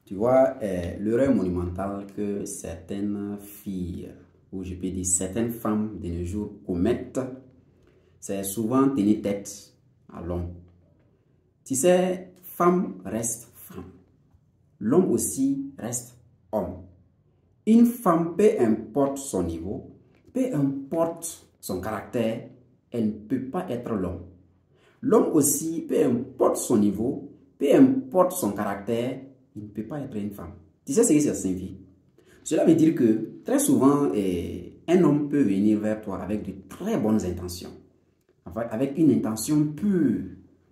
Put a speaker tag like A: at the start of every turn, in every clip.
A: Tu vois, l'erreur monumentale que certaines filles, ou je peux dire certaines femmes de nos jours commettent, c'est souvent tenir tête à l'homme. Tu sais, femme reste femme. L'homme aussi reste homme. Une femme, peu importe son niveau, peu importe son caractère, elle ne peut pas être l'homme. L'homme aussi, peu importe son niveau, peu importe son caractère, il ne peut pas être une femme. Tu sais ce que ça signifie? Cela veut dire que très souvent, un homme peut venir vers toi avec de très bonnes intentions, avec une intention pure.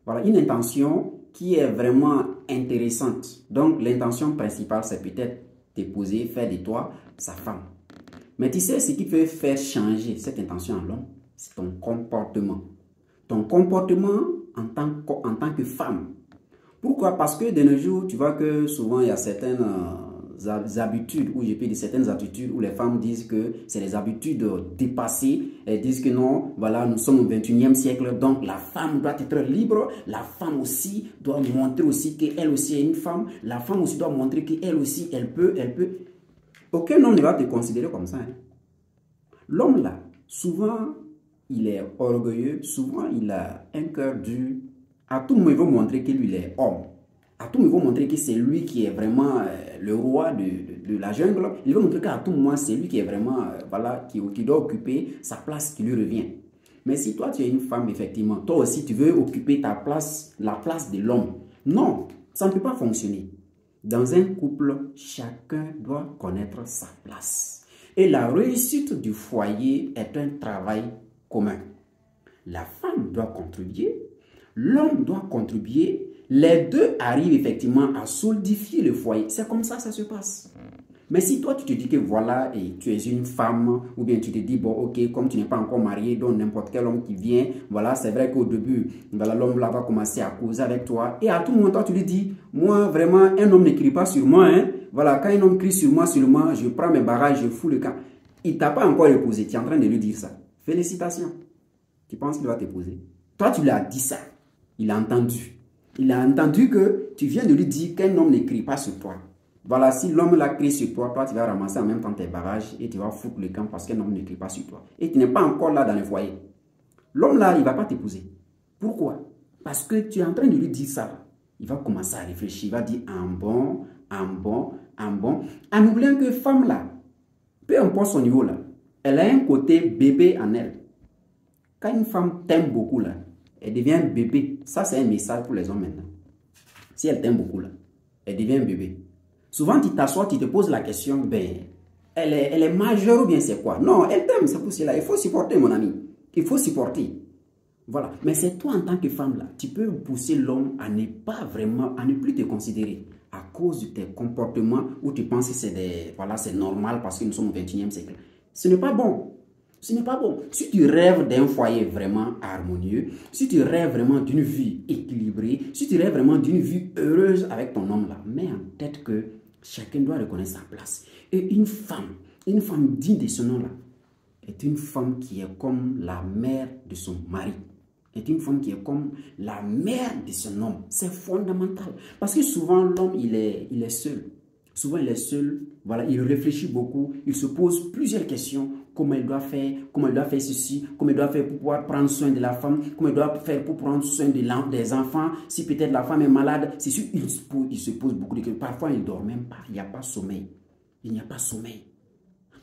A: Voilà, une intention qui est vraiment intéressante. Donc, l'intention principale, c'est peut-être t'épouser, faire de toi sa femme. Mais tu sais, ce qui peut faire changer cette intention en l'homme, c'est ton comportement. Ton comportement en tant que femme. Pourquoi? Parce que de nos jours, tu vois que souvent il y a certaines habitudes, ou je peux dire certaines attitudes où les femmes disent que c'est des habitudes dépassées. Elles disent que non, voilà, nous sommes au 21e siècle, donc la femme doit être libre. La femme aussi doit montrer aussi qu'elle aussi est une femme. La femme aussi doit montrer qu'elle aussi, elle peut. Aucun homme ne va te considérer comme ça. Hein. L'homme là, souvent, il est orgueilleux, souvent il a un cœur dur. À tout moment, il veut montrer que lui, il est homme. À tout moment, il veut montrer que c'est lui qui est vraiment le roi de la jungle. Il veut montrer qu'à tout moment, c'est lui qui est vraiment, voilà, qui doit occuper sa place qui lui revient. Mais si toi, tu es une femme, effectivement, toi aussi, tu veux occuper ta place, la place de l'homme. Non, ça ne peut pas fonctionner. Dans un couple, chacun doit connaître sa place. Et la réussite du foyer est un travail commun. La femme doit contribuer, l'homme doit contribuer, les deux arrivent effectivement à solidifier le foyer. C'est comme ça que ça se passe. Mais si toi tu te dis que voilà, et tu es une femme, ou bien tu te dis, bon ok, comme tu n'es pas encore marié, donc n'importe quel homme qui vient, voilà, c'est vrai qu'au début, voilà, l'homme là va commencer à causer avec toi, et à tout moment, toi tu lui dis, moi vraiment, un homme ne crie pas sur moi, hein. Voilà, quand un homme crie sur moi, seulement, je prends mes barrages, je fous le camp. Il ne t'a pas encore épousé, tu es en train de lui dire ça. Félicitations. Tu penses qu'il va t'épouser? Toi, tu lui as dit ça. Il a entendu. Il a entendu que tu viens de lui dire qu'un homme ne crie pas sur toi. Voilà, si l'homme l'a crié sur toi, toi, tu vas ramasser en même temps tes bagages et tu vas foutre le camp parce qu'un homme ne crie pas sur toi. Et tu n'es pas encore là dans le foyer. L'homme là, il ne va pas t'épouser. Pourquoi? Parce que tu es en train de lui dire ça. Il va commencer à réfléchir. Il va dire en bon. En oubliant que femme là, peu importe son niveau là, elle a un côté bébé en elle. Quand une femme t'aime beaucoup là, elle devient bébé. Ça, c'est un message pour les hommes maintenant. Si elle t'aime beaucoup là, elle devient bébé. Souvent, tu t'assois, tu te poses la question, ben, elle est majeure ou bien c'est quoi? Non, elle t'aime, c'est pour cela. Il faut supporter, mon ami. Il faut supporter. Voilà. Mais c'est toi en tant que femme là, tu peux pousser l'homme à ne pas vraiment, à ne plus te considérer à cause de tes comportements où tu penses que c'est voilà, c'est normal parce que nous sommes au 21e siècle. Ce n'est pas bon. Ce n'est pas bon. Si tu rêves d'un foyer vraiment harmonieux, si tu rêves vraiment d'une vie équilibrée, si tu rêves vraiment d'une vie heureuse avec ton homme là, mets en tête que chacun doit reconnaître sa place. Et une femme digne de ce nom-là, est une femme qui est comme la mère de son mari. Est une femme qui est comme la mère de son homme. C'est fondamental. Parce que souvent, l'homme, il est seul. Souvent, il est seul. Voilà, il réfléchit beaucoup. Il se pose plusieurs questions. Comment il doit faire ceci, comment il doit faire pour pouvoir prendre soin de la femme, comment il doit faire pour prendre soin des enfants. Si peut-être la femme est malade, c'est sûr, il se pose beaucoup de questions. Parfois, il ne dort même pas. Il n'y a pas sommeil. Il n'y a pas sommeil.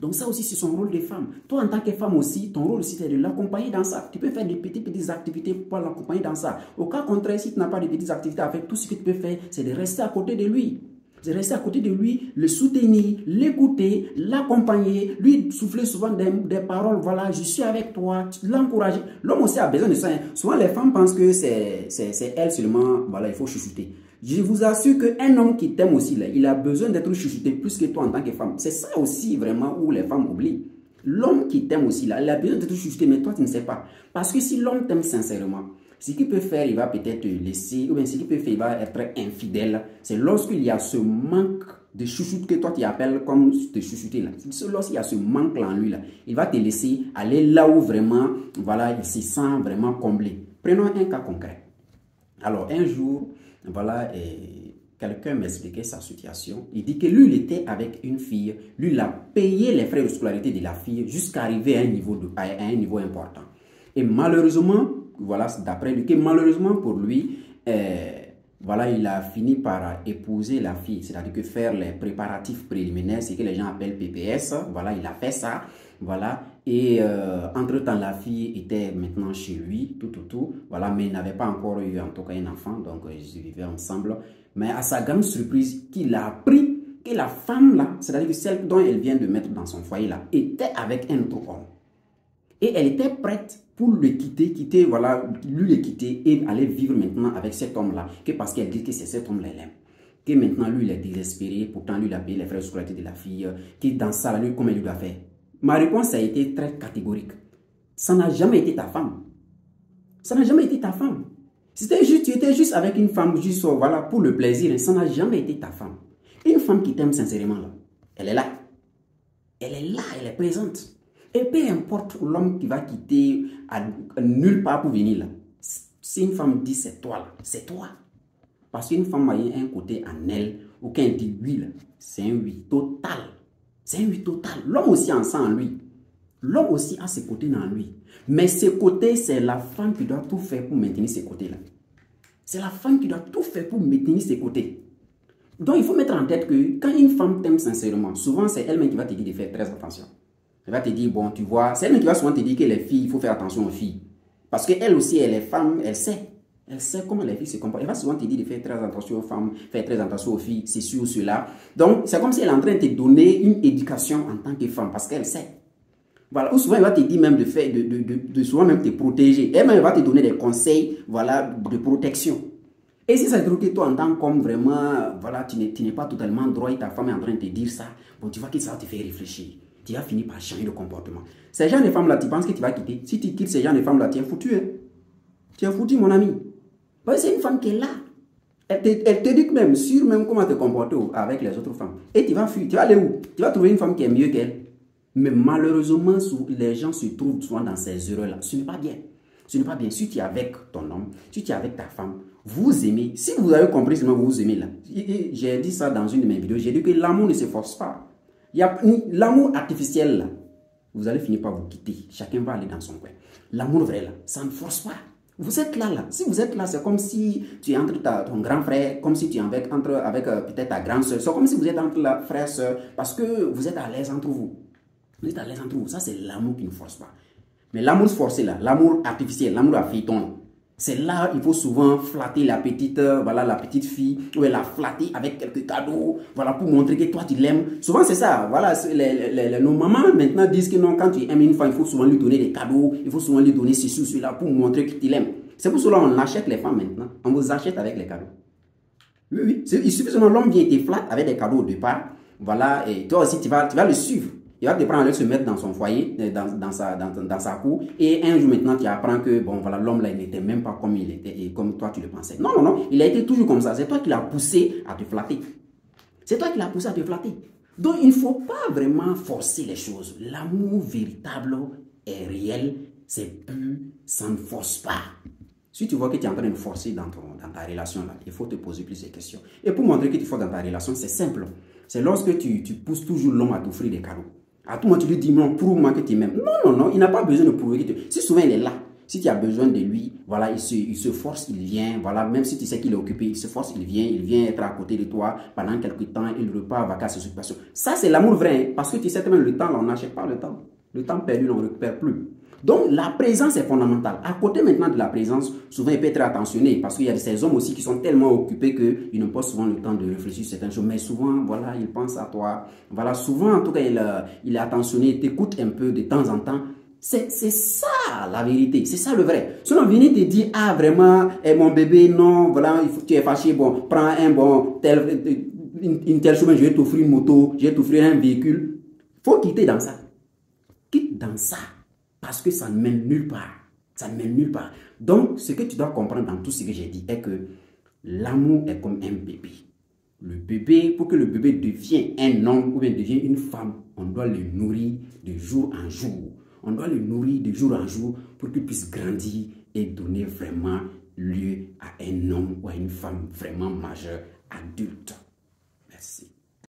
A: Donc ça aussi, c'est son rôle de femme. Toi, en tant que femme aussi, ton rôle aussi, c'est de l'accompagner dans ça. Tu peux faire des petites activités pour l'accompagner dans ça. Au cas contraire, si tu n'as pas de petites activités à faire, tout ce que tu peux faire, c'est de rester à côté de lui. C'est rester à côté de lui, le soutenir, l'écouter, l'accompagner, lui souffler souvent des paroles, voilà, je suis avec toi, l'encourager. L'homme aussi a besoin de ça. Hein. Souvent, les femmes pensent que c'est elle seulement, voilà, il faut chouchouter. Je vous assure qu'un homme qui t'aime aussi, là, il a besoin d'être chouchouté plus que toi en tant que femme. C'est ça aussi vraiment où les femmes oublient. L'homme qui t'aime aussi, là, il a besoin d'être chouchouté, mais toi, tu ne sais pas. Parce que si l'homme t'aime sincèrement, ce qu'il peut faire, il va peut-être te laisser, ou bien ce qu'il peut faire, il va être infidèle. C'est lorsqu'il y a ce manque de chouchoute que toi tu appelles comme te chouchouter là. Lorsqu'il y a ce manque là en lui là, il va te laisser aller là où vraiment, voilà, il se sent vraiment comblé. Prenons un cas concret. Alors, un jour, voilà, quelqu'un m'expliquait sa situation. Il dit que lui, il était avec une fille. Lui, il a payé les frais de scolarité de la fille jusqu'à arriver à un niveau important. Et malheureusement, voilà, d'après lui, que malheureusement pour lui, voilà, il a fini par épouser la fille, c'est-à-dire que faire les préparatifs préliminaires, c'est que les gens appellent PPS. Voilà, il a fait ça. Voilà, et entre-temps, la fille était maintenant chez lui, tout. Voilà, mais il n'avait pas encore eu en tout cas un enfant, donc ils vivaient ensemble. Mais à sa grande surprise, qu'il a appris que la femme là, c'est-à-dire que celle dont elle vient de mettre dans son foyer là, était avec un autre homme. Et elle était prête pour le quitter, voilà, lui le quitter et aller vivre maintenant avec cet homme-là. Que parce qu'elle dit que c'est cet homme-là, elle aime. Que maintenant, lui, il est désespéré. Pourtant, lui, il a payé les frais de scolarité de la fille. Que dans ça, lui, comment il lui doit faire? Ma réponse a été très catégorique. Ça n'a jamais été ta femme. Ça n'a jamais été ta femme. C'était juste, tu étais juste avec une femme, juste voilà, pour le plaisir. Ça n'a jamais été ta femme. Une femme qui t'aime sincèrement, là, elle est là. Elle est là, elle est présente. Et peu importe l'homme qui va quitter à nulle part pour venir là. Si une femme dit c'est toi là, c'est toi. Parce qu'une femme a un côté en elle, ou quand elle dit oui là, c'est un oui total. C'est un oui total. L'homme aussi en sent en lui. L'homme aussi a ses côtés dans lui. Mais ses côtés, c'est la femme qui doit tout faire pour maintenir ses côtés là. C'est la femme qui doit tout faire pour maintenir ses côtés. Donc il faut mettre en tête que quand une femme t'aime sincèrement, souvent c'est elle-même qui va te dire de faire très attention. Elle va te dire, bon, tu vois, c'est elle qui va souvent te dire que les filles, il faut faire attention aux filles. Parce qu'elle aussi, elle est femme, elle sait. Elle sait comment les filles se comportent. Elle va souvent te dire de faire très attention aux femmes, faire très attention aux filles, c'est sûr, cela. Donc, c'est comme si elle est en train de te donner une éducation en tant que femme, parce qu'elle sait. Voilà, ou souvent, elle va te dire même de faire, de souvent même te protéger. Elle-même, elle va te donner des conseils, voilà, de protection. Et si ça se trouve que toi, en tant qu'homme, vraiment, voilà, tu n'es pas totalement droit et ta femme est en train de te dire ça, bon, tu vois que ça va te faire réfléchir. Tu vas finir par changer de comportement. Ces gens de femmes-là, tu penses que tu vas quitter. Si tu quittes ces gens de femmes-là, tu es foutu. Hein? Tu es foutu, mon ami. Parce que c'est une femme qui est là. Elle te dit même, sur même comment te comporter avec les autres femmes. Et tu vas fuir. Tu vas aller où? Tu vas trouver une femme qui est mieux qu'elle. Mais malheureusement, les gens se trouvent souvent dans ces erreurs-là. Ce n'est pas bien. Ce n'est pas bien. Si tu es avec ton homme, si tu es avec ta femme, vous aimez. Si vous avez compris seulement vous aimez là. J'ai dit ça dans une de mes vidéos. J'ai dit que l'amour ne se force pas. Il y a l'amour artificiel là, vous allez finir par vous quitter. Chacun va aller dans son coin. L'amour vrai là, ça ne force pas. Vous êtes là. Si vous êtes là, c'est comme si tu es entre ton grand frère, comme si tu es avec peut-être ta grande soeur. C'est comme si vous êtes entre la frère, soeur, parce que vous êtes à l'aise entre vous. Vous êtes à l'aise entre vous. Ça, c'est l'amour qui ne force pas. Mais l'amour forcé là, l'amour artificiel, l'amour à feuilleton, c'est là il faut souvent flatter la petite fille, ou la flatter avec quelques cadeaux, voilà, pour montrer que toi tu l'aimes. Souvent c'est ça, voilà, nos mamans maintenant disent que non, quand tu aimes une femme, il faut souvent lui donner des cadeaux, il faut souvent lui donner ceci ou cela pour montrer que tu l'aimes. C'est pour cela qu'on achète les femmes maintenant, on vous achète avec les cadeaux. Oui, il suffit seulement l'homme vient te flatte avec des cadeaux au départ, voilà, et toi aussi tu vas le suivre. Il va te prendre à se mettre dans son foyer, dans sa cour. Et un jour maintenant, tu apprends que bon, voilà, l'homme là, il n'était même pas comme il était et comme toi tu le pensais. Non. Il a été toujours comme ça. C'est toi qui l'as poussé à te flatter. C'est toi qui l'as poussé à te flatter. Donc, il ne faut pas vraiment forcer les choses. L'amour véritable est réel. C'est pur. Ça ne force pas. Si tu vois que tu es en train de forcer dans ta relation là, il faut te poser plusieurs questions. Et pour montrer que tu forces dans ta relation, c'est simple. C'est lorsque tu pousses toujours l'homme à t'offrir des cadeaux. À tout moment, tu lui dis, non, prouve-moi que tu m'aimes. Non, il n'a pas besoin de prouver que tu m'aimes. Si souvent il est là, si tu as besoin de lui, voilà, il se force, il vient, voilà, même si tu sais qu'il est occupé, il se force, il vient être à côté de toi pendant quelques temps, il repart à vacances, occupation. Ça, c'est l'amour vrai, hein, parce que tu sais même le temps, là, on n'achète pas le temps. Le temps perdu, on ne récupère plus. Donc, la présence est fondamentale. À côté maintenant de la présence, souvent il peut être attentionné parce qu'il y a ces hommes aussi qui sont tellement occupés qu'ils n'ont pas souvent le temps de réfléchir sur certaines choses. Mais souvent, voilà, il pense à toi. Voilà, souvent, en tout cas, il est attentionné, il t'écoute un peu de temps en temps. C'est ça la vérité, c'est ça le vrai. Sinon, venez te dire, ah vraiment, mon bébé, non, voilà, tu es fâché, bon, prends une telle chose, je vais t'offrir une moto, je vais t'offrir un véhicule. Il faut quitter dans ça. Quitte dans ça. Parce que ça ne mène nulle part. Ça ne mène nulle part. Donc, ce que tu dois comprendre dans tout ce que j'ai dit est que l'amour est comme un bébé. Le bébé, pour que le bébé devienne un homme ou bien devienne une femme, on doit le nourrir de jour en jour. On doit le nourrir de jour en jour pour qu'il puisse grandir et donner vraiment lieu à un homme ou à une femme vraiment majeure adulte. Merci.